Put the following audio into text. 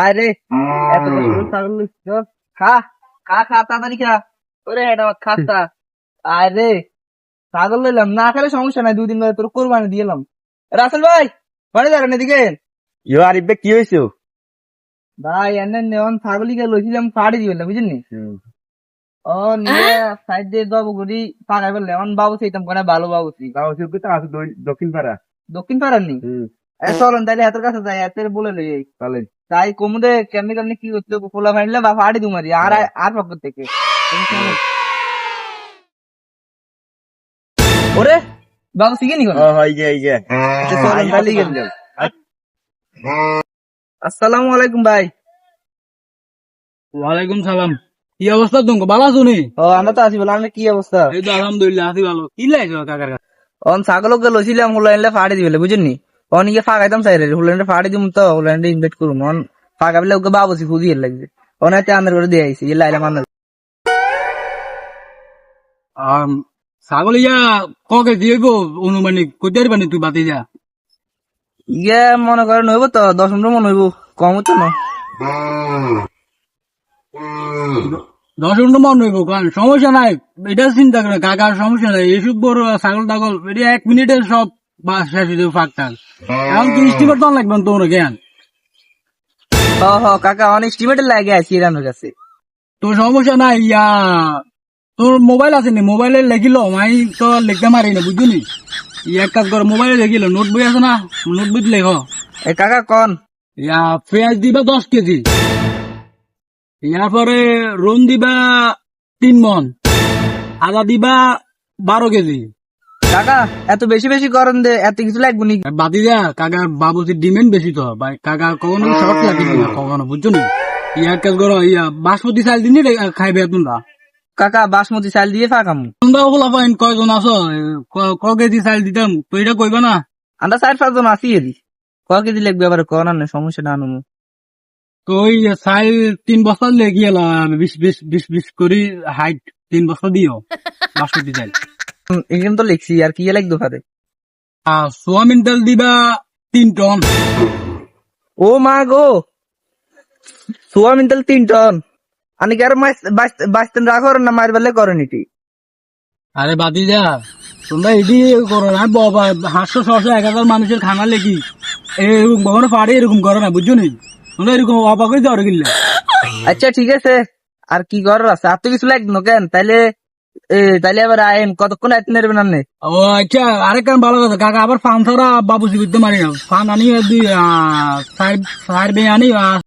আরে এত বড় ছাগল লইছো, খা খা খা তাড়াতাড়ি খা। ওরে এটা খাতা। আরে ছাগল লইলাম, না খেলে সমস্যা নাই, 2 দিন ধরে তোর কোরবানি দিলাম। রাসেল ভাই বাড়ি যাবেন এদিকে। ইয়ো আরিফ ভাই কি হয়েছে? ভাই এনে নেওয়ান ছাগলিকে লইছিলাম ফাড়ি দিবেন বুঝলি। ও নিয়ে সাইড দিয়ে যাবো করি পাকাই ফেললে এমন বাবু সেইতাম কোন ভালো বাবু দক্ষিণ পাড়া। দক্ষিণ পাড়ার নি। চলেন তাইলে হাতের কাছে যাই, হাতের বলে লই চলেন। তাই কমুদে কেমনি কেমনি কি করতে খোলা ফাইলে বা ফাড়ি দুমারি আর আর পক্ষ থেকে। ওরে বাবু শিখে নি কোন। হয় যে এই যে চলেন তাইলে গেল। আসসালামু আলাইকুম ভাই। ওয়ালাইকুম সালাম। কি অবস্থা তোমাকে? ভালো আছো নি? ও আমরা তো আছি, বলে আমরা কি অবস্থা? এই তো আলহামদুলিল্লাহ আছি ভালো। কি লাগছো কাকার কাছে? অন ছাগলকে লইছিলাম হুলাইলে ফাড়ি দিবেলে বুঝলি। অনিকে ফাঁকাইতাম চাই রে হুলাইলে ফাড়ি দিম তো হুলাইলে ইনভাইট করুন। অন ফাঁকা বিলে ওকে বাবুসি খুঁজিয়ে লাগবে। অনাতে আন্দার করে দিয়ে আইছি ইলা ইলা মান্দার। ছাগল ইয়া ককে দিয়েব অনুমানিক কোথায় পারবানি তুই বাতি যা? ইয়ে মনে করেন হইব তো 10-15 মন হইব, কম হতো না। 10-15 মন হইব, কারণ সমস্যা নাই, এটা চিন্তা করে কাকার সমস্যা নাই। এইসব বড় ছাগল টাগল এটা 1 মিনিটে সব শেষ হয়ে যাবে ফাঁক টাক। এখন কি স্টিমার তো লাগবে তোর জ্ঞান? হ হ কাকা অনেক এস্টিমেটের লাগে আছি রানোর কাছে। তোর সমস্যা নাই, ইয়া তোর মোবাইল আছে নি? মোবাইলে লেখিল মাই তো লিখতে মারি না বুঝলি। এক কাজ কর, মোবাইলে লেখিল, নোট বই আছে না, নোট বই লেখ। এ কাকা কন। ইয়া পেঁয়াজ দিবা 10 কেজি, ইয়ার পরে রুন দিবা 3 মন, আদা দিবা 12 কেজি। কাকা এত বেশি বেশি করেন দে, এত কিছু লাগবে নি? বাতি যা কাকার বাবুজির ডিমান্ড বেশি তো ভাই, কাকার কখনো শর্ট লাগে না কখনো বুঝছো নি। ইয়ার কাজ করো, ইয়া বাসমতি চাল দিন খাইবে তোমরা। কাকা বাসমতি চাল দিয়ে ফাঁকাম। তোমরা ওগুলা পাইন কয়জন আছো? ক কেজি চাল দিতাম তো এটা কইবা না? আমরা 4-5 জন আছি এদি। ক কেজি লাগবে আবার কন না সমস্যা না আনুন। তো ওই চাল 3 বস্তা লেগে এলাম, 20 করি হাইট 3 বস্তা দিও বাসমতি চাল। এখানে তো লিখছি আর কি লাগবে পারে। সোয়াবিন তেল দিবা 3 টন। ও মা গো, সোয়াবিন তেল 3 টন। আমি কি আর বাইস্তেন রাখো না মার বেলে করেন এটি? আরে বাতি যা, তোমরা এটি করো না বাবা, 500-600-1000 মানুষের খানা লেগি এরকম কখনো পারে এরকম করো না বুঝছো নি। তোমরা এরকম অবাক হয়ে যাও কিনলে। আচ্ছা ঠিক আছে, আর কি করার আছে? আর তো কিছু লাগবে কেন তাইলে? তাইলে আবার আইন কতক্ষণ আইতে নেবেন আপনি? ও আচ্ছা, আরেক কারণ ভালো কথা কাকা, আবার ফান ছাড়া বাবুজি করতে মারি না। ফান আনি 4 বে আনি